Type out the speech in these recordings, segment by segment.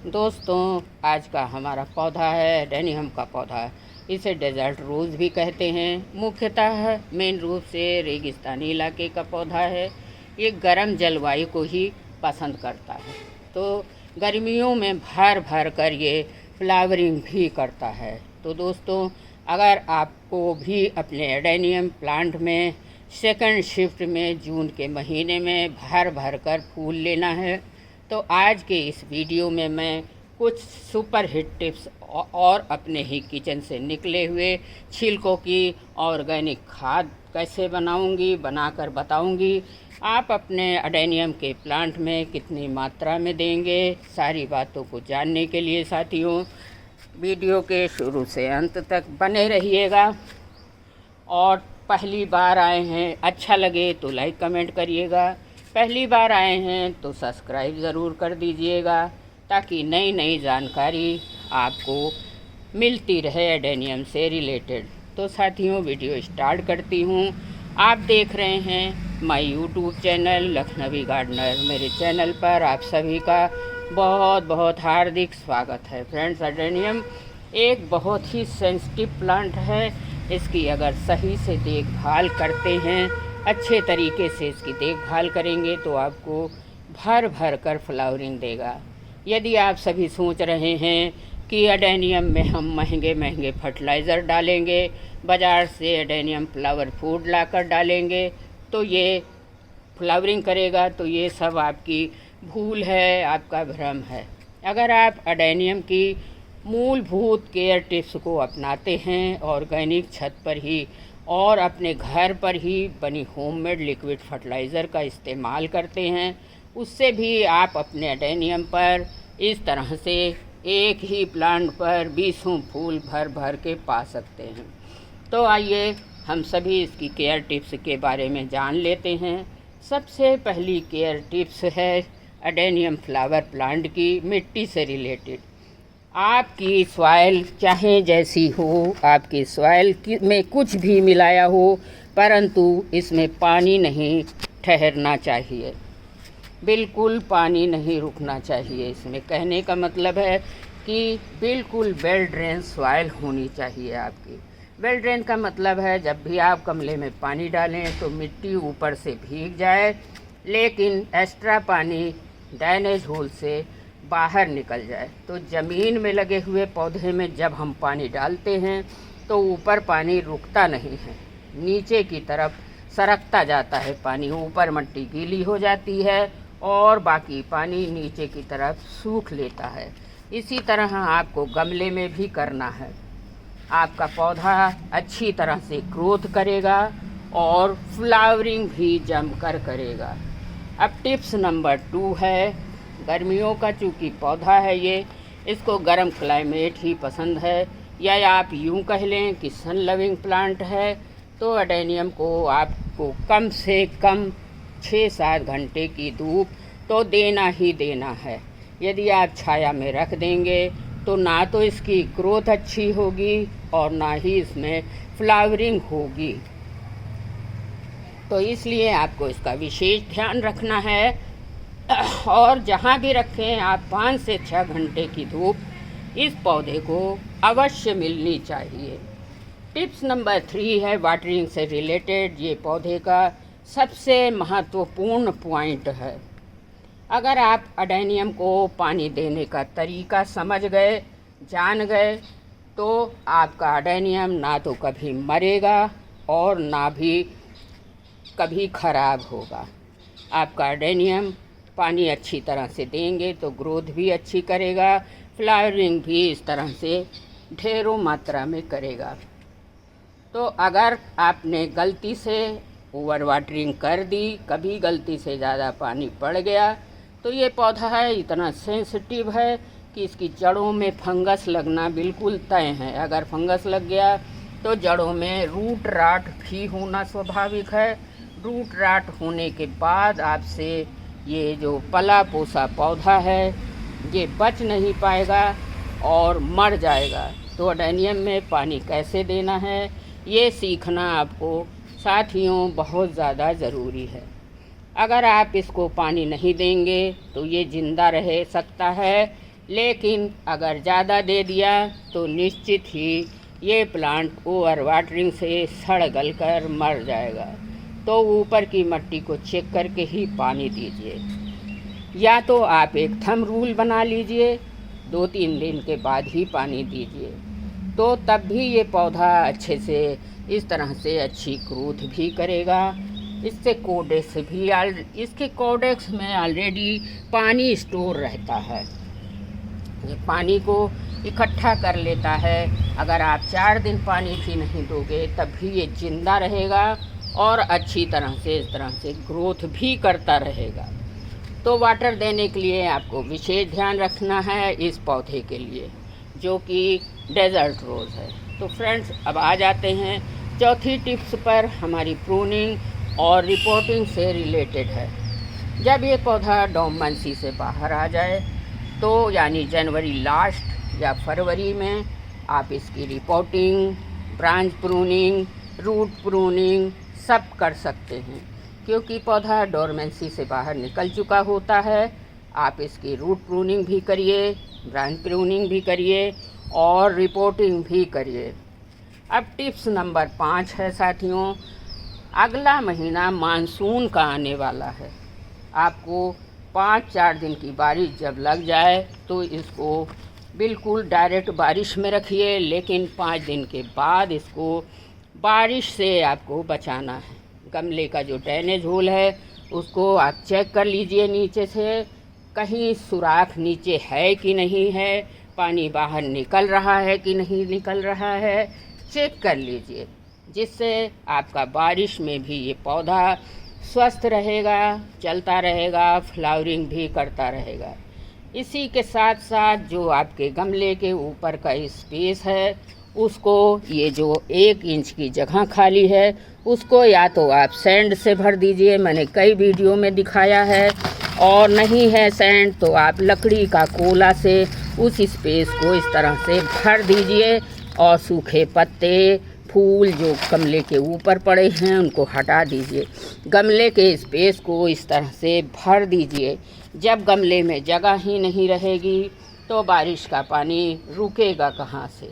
दोस्तों, आज का हमारा पौधा है एडेनियम का पौधा। इसे डेजर्ट रोज़ भी कहते हैं। मुख्यतः मेन रूप से रेगिस्तानी इलाके का पौधा है। ये गर्म जलवायु को ही पसंद करता है, तो गर्मियों में भर भर कर ये फ्लावरिंग भी करता है। तो दोस्तों, अगर आपको भी अपने एडेनियम प्लांट में सेकंड शिफ्ट में जून के महीने में भर भर कर फूल लेना है, तो आज के इस वीडियो में मैं कुछ सुपर हिट टिप्स और अपने ही किचन से निकले हुए छिलकों की ऑर्गेनिक खाद कैसे बनाकर बताऊंगी। आप अपने एडेनियम के प्लांट में कितनी मात्रा में देंगे, सारी बातों को जानने के लिए साथियों वीडियो के शुरू से अंत तक बने रहिएगा। और पहली बार आए हैं, अच्छा लगे तो लाइक कमेंट करिएगा। पहली बार आए हैं तो सब्सक्राइब ज़रूर कर दीजिएगा, ताकि नई नई जानकारी आपको मिलती रहे एडेनियम से रिलेटेड। तो साथियों, वीडियो स्टार्ट करती हूँ। आप देख रहे हैं my YouTube channel Lakhnavi gardener. मेरे चैनल पर आप सभी का बहुत बहुत हार्दिक स्वागत है। फ्रेंड्स, एडेनियम एक बहुत ही सेंसिटिव प्लांट है। इसकी अगर सही से देखभाल करते हैं, अच्छे तरीके से इसकी देखभाल करेंगे तो आपको भर भर कर फ्लावरिंग देगा। यदि आप सभी सोच रहे हैं कि एडेनियम में हम महंगे महंगे फर्टिलाइज़र डालेंगे, बाज़ार से एडेनियम फ्लावर फूड लाकर डालेंगे तो ये फ्लावरिंग करेगा, तो ये सब आपकी भूल है, आपका भ्रम है। अगर आप एडेनियम की मूलभूत केयर टिप्स को अपनाते हैं, ऑर्गेनिक छत पर ही और अपने घर पर ही बनी होममेड लिक्विड फर्टिलाइज़र का इस्तेमाल करते हैं, उससे भी आप अपने एडेनियम पर इस तरह से एक ही प्लांट पर 20 फूल भर भर के पा सकते हैं। तो आइए हम सभी इसकी केयर टिप्स के बारे में जान लेते हैं। सबसे पहली केयर टिप्स है एडेनियम फ्लावर प्लांट की मिट्टी से रिलेटेड। आपकी सॉइल चाहे जैसी हो, आपकी सॉइल में कुछ भी मिलाया हो, परंतु इसमें पानी नहीं ठहरना चाहिए, बिल्कुल पानी नहीं रुकना चाहिए। इसमें कहने का मतलब है कि बिल्कुल वेल ड्रेन सॉइल होनी चाहिए आपकी। वेल ड्रेन का मतलब है जब भी आप गमले में पानी डालें तो मिट्टी ऊपर से भीग जाए, लेकिन एक्स्ट्रा पानी ड्रेनेज होल से बाहर निकल जाए। तो ज़मीन में लगे हुए पौधे में जब हम पानी डालते हैं तो ऊपर पानी रुकता नहीं है, नीचे की तरफ सरकता जाता है पानी। ऊपर मिट्टी गीली हो जाती है और बाकी पानी नीचे की तरफ सूख लेता है। इसी तरह आपको गमले में भी करना है। आपका पौधा अच्छी तरह से ग्रोथ करेगा और फ्लावरिंग भी जमकर करेगा। अब टिप्स नंबर 2 है गर्मियों का। चूँकि पौधा है ये, इसको गर्म क्लाइमेट ही पसंद है, या आप यूँ कह लें कि सन लविंग प्लांट है। तो एडेनियम को आपको कम से कम 6-7 घंटे की धूप तो देना ही देना है। यदि आप छाया में रख देंगे तो ना तो इसकी ग्रोथ अच्छी होगी और ना ही इसमें फ्लावरिंग होगी। तो इसलिए आपको इसका विशेष ध्यान रखना है। और जहाँ भी रखें आप 5 से 6 घंटे की धूप इस पौधे को अवश्य मिलनी चाहिए। टिप्स नंबर 3 है वाटरिंग से रिलेटेड। ये पौधे का सबसे महत्वपूर्ण पॉइंट है। अगर आप एडेनियम को पानी देने का तरीका समझ गए, जान गए, तो आपका एडेनियम ना तो कभी मरेगा और ना भी कभी ख़राब होगा। आपका एडेनियम पानी अच्छी तरह से देंगे तो ग्रोथ भी अच्छी करेगा, फ्लावरिंग भी इस तरह से ढेरों मात्रा में करेगा। तो अगर आपने गलती से ओवर वाटरिंग कर दी, कभी गलती से ज़्यादा पानी पड़ गया, तो ये पौधा है इतना सेंसिटिव है कि इसकी जड़ों में फंगस लगना बिल्कुल तय है। अगर फंगस लग गया तो जड़ों में रूट राट भी होना स्वाभाविक है। रूट राट होने के बाद आपसे ये जो पला पोसा पौधा है ये बच नहीं पाएगा और मर जाएगा। तो एडेनियम में पानी कैसे देना है ये सीखना आपको साथियों बहुत ज़्यादा ज़रूरी है। अगर आप इसको पानी नहीं देंगे तो ये ज़िंदा रह सकता है लेकिन अगर ज़्यादा दे दिया तो निश्चित ही ये प्लांट ओवर वाटरिंग से सड़ गल कर मर जाएगा। तो ऊपर की मिट्टी को चेक करके ही पानी दीजिए, या तो आप एक थंब रूल बना लीजिए, 2-3 दिन के बाद ही पानी दीजिए, तो तब भी ये पौधा अच्छे से इस तरह से अच्छी ग्रोथ भी करेगा। इसके कोडेक्स में ऑलरेडी पानी स्टोर रहता है, ये पानी को इकट्ठा कर लेता है। अगर आप 4 दिन पानी भी नहीं दोगे तब भी ये जिंदा रहेगा और अच्छी तरह से इस तरह से ग्रोथ भी करता रहेगा। तो वाटर देने के लिए आपको विशेष ध्यान रखना है इस पौधे के लिए, जो कि डेजर्ट रोज़ है। तो फ्रेंड्स, अब आ जाते हैं चौथी टिप्स पर। हमारी प्रूनिंग और रिपोर्टिंग से रिलेटेड है। जब ये पौधा डोरमेंसी से बाहर आ जाए तो यानी जनवरी लास्ट या फरवरी में आप इसकी repotting, branch pruning, root pruning सब कर सकते हैं, क्योंकि पौधा डोरमेंसी से बाहर निकल चुका होता है। आप इसकी रूट प्रूनिंग भी करिए, ब्रांच प्रूनिंग भी करिए और रिपोर्टिंग भी करिए। अब टिप्स नंबर 5 है साथियों, अगला महीना मानसून का आने वाला है। आपको 5-4 दिन की बारिश जब लग जाए तो इसको बिल्कुल डायरेक्ट बारिश में रखिए, लेकिन 5 दिन के बाद इसको बारिश से आपको बचाना है। गमले का जो ड्रेनेज होल है उसको आप चेक कर लीजिए, नीचे से कहीं सुराख नीचे है कि नहीं है, पानी बाहर निकल रहा है कि नहीं निकल रहा है, चेक कर लीजिए, जिससे आपका बारिश में भी ये पौधा स्वस्थ रहेगा, चलता रहेगा, फ्लावरिंग भी करता रहेगा। इसी के साथ साथ जो आपके गमले के ऊपर का स्पेस है उसको, ये जो 1 इंच की जगह खाली है उसको या तो आप सैंड से भर दीजिए, मैंने कई वीडियो में दिखाया है, और नहीं है सैंड तो आप लकड़ी का कोला से उस स्पेस को इस तरह से भर दीजिए और सूखे पत्ते, फूल जो गमले के ऊपर पड़े हैं उनको हटा दीजिए। गमले के स्पेस को इस तरह से भर दीजिए। जब गमले में जगह ही नहीं रहेगी तो बारिश का पानी रुकेगा कहाँ से,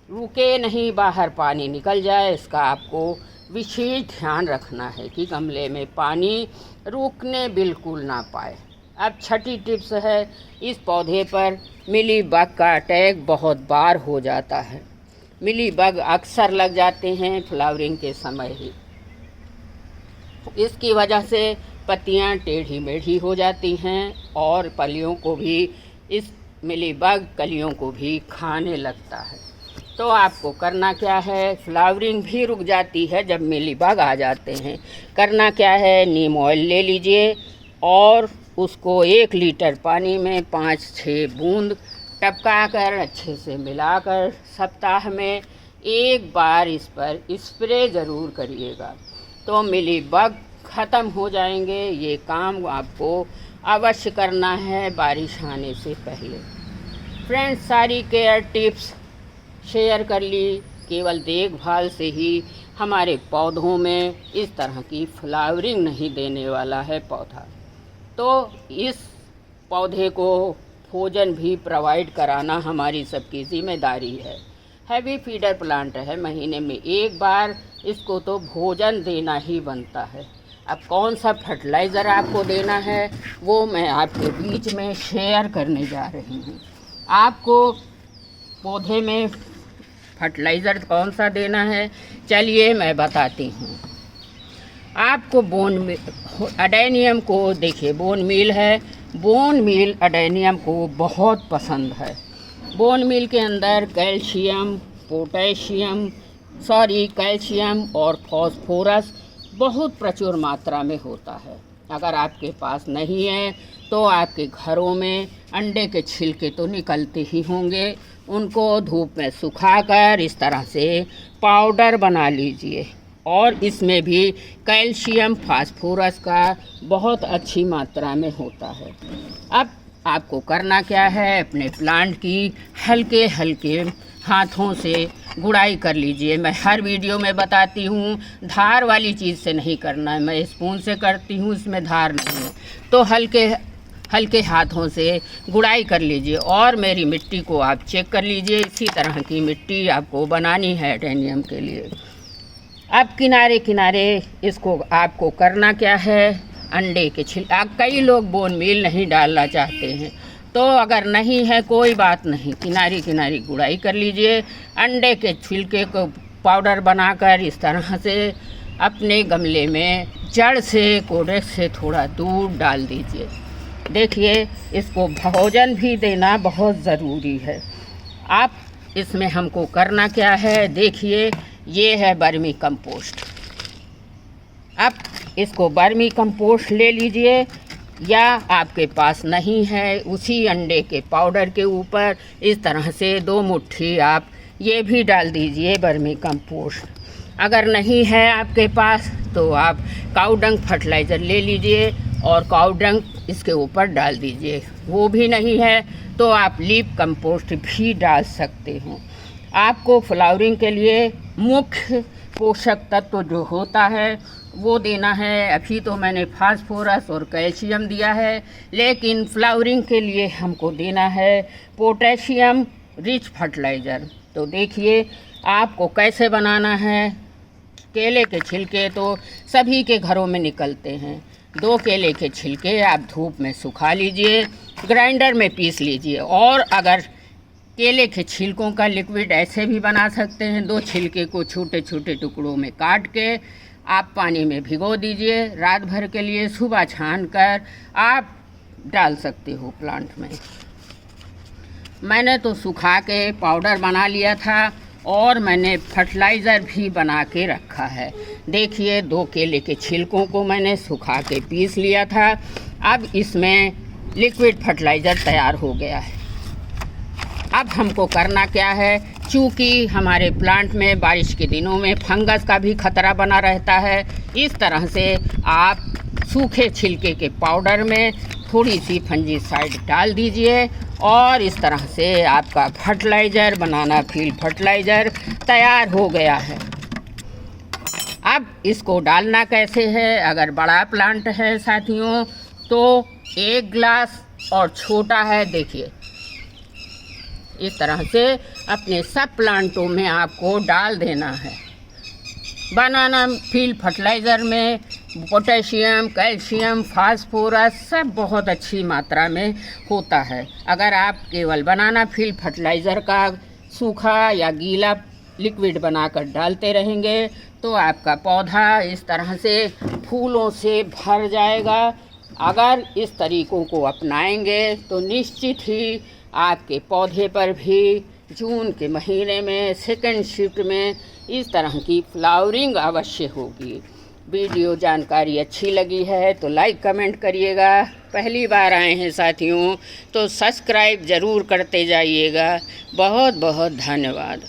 रुके नहीं, बाहर पानी निकल जाए, इसका आपको विशेष ध्यान रखना है कि गमले में पानी रुकने बिल्कुल ना पाए। अब छठी टिप्स है, इस पौधे पर मिली बग का अटैक बहुत बार हो जाता है। मिली बग अक्सर लग जाते हैं फ्लावरिंग के समय ही। इसकी वजह से पत्तियां टेढ़ी मेढ़ी हो जाती हैं और कलियों को भी, इस मिली बग कलियों को भी खाने लगता है। तो आपको करना क्या है, फ्लावरिंग भी रुक जाती है जब मिली बग आ जाते हैं। करना क्या है, नीम ऑयल ले लीजिए और उसको 1 लीटर पानी में 5-6 बूंद टपकाकर अच्छे से मिलाकर सप्ताह में 1 बार इस पर स्प्रे ज़रूर करिएगा, तो मिली बग ख़त्म हो जाएंगे। ये काम आपको अवश्य करना है बारिश आने से पहले। फ्रेंड्स, सारी केयर टिप्स शेयर कर ली। केवल देखभाल से ही हमारे पौधों में इस तरह की फ्लावरिंग नहीं देने वाला है पौधा। तो इस पौधे को भोजन भी प्रोवाइड कराना हमारी सबकी जिम्मेदारी है। हैवी फीडर प्लांट है, महीने में 1 बार इसको तो भोजन देना ही बनता है। अब कौन सा फर्टिलाइज़र आपको देना है वो मैं आपके बीच में शेयर करने जा रही हूँ। आपको पौधे में फर्टिलाइज़र कौन सा देना है, चलिए मैं बताती हूँ। आपको अडेनियम को देखिए, बोन मील है, बोन मील अडेनियम को बहुत पसंद है। बोन मील के अंदर कैल्शियम और फॉस्फोरस बहुत प्रचुर मात्रा में होता है। अगर आपके पास नहीं है तो आपके घरों में अंडे के छिलके तो निकलते ही होंगे, उनको धूप में सुखाकर इस तरह से पाउडर बना लीजिए और इसमें भी कैल्शियम फास्फोरस का बहुत अच्छी मात्रा में होता है। अब आपको करना क्या है, अपने प्लांट की हल्के हल्के हाथों से गुड़ाई कर लीजिए। मैं हर वीडियो में बताती हूँ, धार वाली चीज़ से नहीं करना है, मैं स्पून से करती हूँ, इसमें धार नहीं है। तो हल्के हल्के हाथों से गुड़ाई कर लीजिए। और मेरी मिट्टी को आप चेक कर लीजिए, इसी तरह की मिट्टी आपको बनानी है एडेनियम के लिए। अब किनारे किनारे इसको आपको करना क्या है, अंडे के कई लोग बोन मील नहीं डालना चाहते हैं, तो अगर नहीं है कोई बात नहीं, किनारी किनारी गुड़ाई कर लीजिए। अंडे के छिलके को पाउडर बनाकर इस तरह से अपने गमले में जड़ से कोडेक्स से थोड़ा दूर डाल दीजिए। देखिए, इसको भोजन भी देना बहुत ज़रूरी है। आप इसमें हमको करना क्या है, देखिए ये है बर्मी कंपोस्ट। अब इसको बर्मी कंपोस्ट ले लीजिए, या आपके पास नहीं है उसी अंडे के पाउडर के ऊपर इस तरह से 2 मुट्ठी आप ये भी डाल दीजिए बर्मी कंपोस्ट। अगर नहीं है आपके पास तो आप काउडंग फर्टिलाइज़र ले लीजिए और काउडंग इसके ऊपर डाल दीजिए। वो भी नहीं है तो आप लीफ कंपोस्ट भी डाल सकते हो। आपको फ्लावरिंग के लिए मुख्य पोषक तत्व जो होता है वो देना है। अभी तो मैंने फास्फोरस और कैल्शियम दिया है, लेकिन फ्लावरिंग के लिए हमको देना है पोटेशियम रिच फर्टिलाइज़र। तो देखिए आपको कैसे बनाना है। केले के छिलके तो सभी के घरों में निकलते हैं। 2 केले के छिलके आप धूप में सुखा लीजिए, ग्राइंडर में पीस लीजिए। और अगर केले के छिलकों का लिक्विड ऐसे भी बना सकते हैं, 2 छिलके को छोटे छोटे टुकड़ों में काट के आप पानी में भिगो दीजिए रात भर के लिए। सुबह छान कर आप डाल सकते हो प्लांट में। मैंने तो सुखा के पाउडर बना लिया था और मैंने फर्टिलाइज़र भी बना के रखा है। देखिए 2 केले के छिलकों को मैंने सुखा के पीस लिया था। अब इसमें लिक्विड फर्टिलाइज़र तैयार हो गया है। अब हमको करना क्या है, चूँकि हमारे प्लांट में बारिश के दिनों में फंगस का भी खतरा बना रहता है, इस तरह से आप सूखे छिलके के पाउडर में थोड़ी सी फंजीसाइड डाल दीजिए और इस तरह से आपका फर्टिलाइज़र बनाना फील्ड फर्टिलाइज़र तैयार हो गया है। अब इसको डालना कैसे है, अगर बड़ा प्लांट है साथियों तो 1 गिलास और छोटा है, देखिए इस तरह से अपने सब प्लांटों में आपको डाल देना है। बनाना फील्ड फर्टिलाइज़र में पोटेशियम, कैल्शियम, फास्फोरस सब बहुत अच्छी मात्रा में होता है। अगर आप केवल बनाना फील्ड फर्टिलाइज़र का सूखा या गीला लिक्विड बनाकर डालते रहेंगे तो आपका पौधा इस तरह से फूलों से भर जाएगा। अगर इस तरीक़ों को अपनाएंगे तो निश्चित ही आपके पौधे पर भी जून के महीने में सेकंड शिफ्ट में इस तरह की फ्लावरिंग अवश्य होगी। वीडियो जानकारी अच्छी लगी है तो लाइक कमेंट करिएगा। पहली बार आए हैं साथियों तो सब्सक्राइब ज़रूर करते जाइएगा। बहुत बहुत धन्यवाद।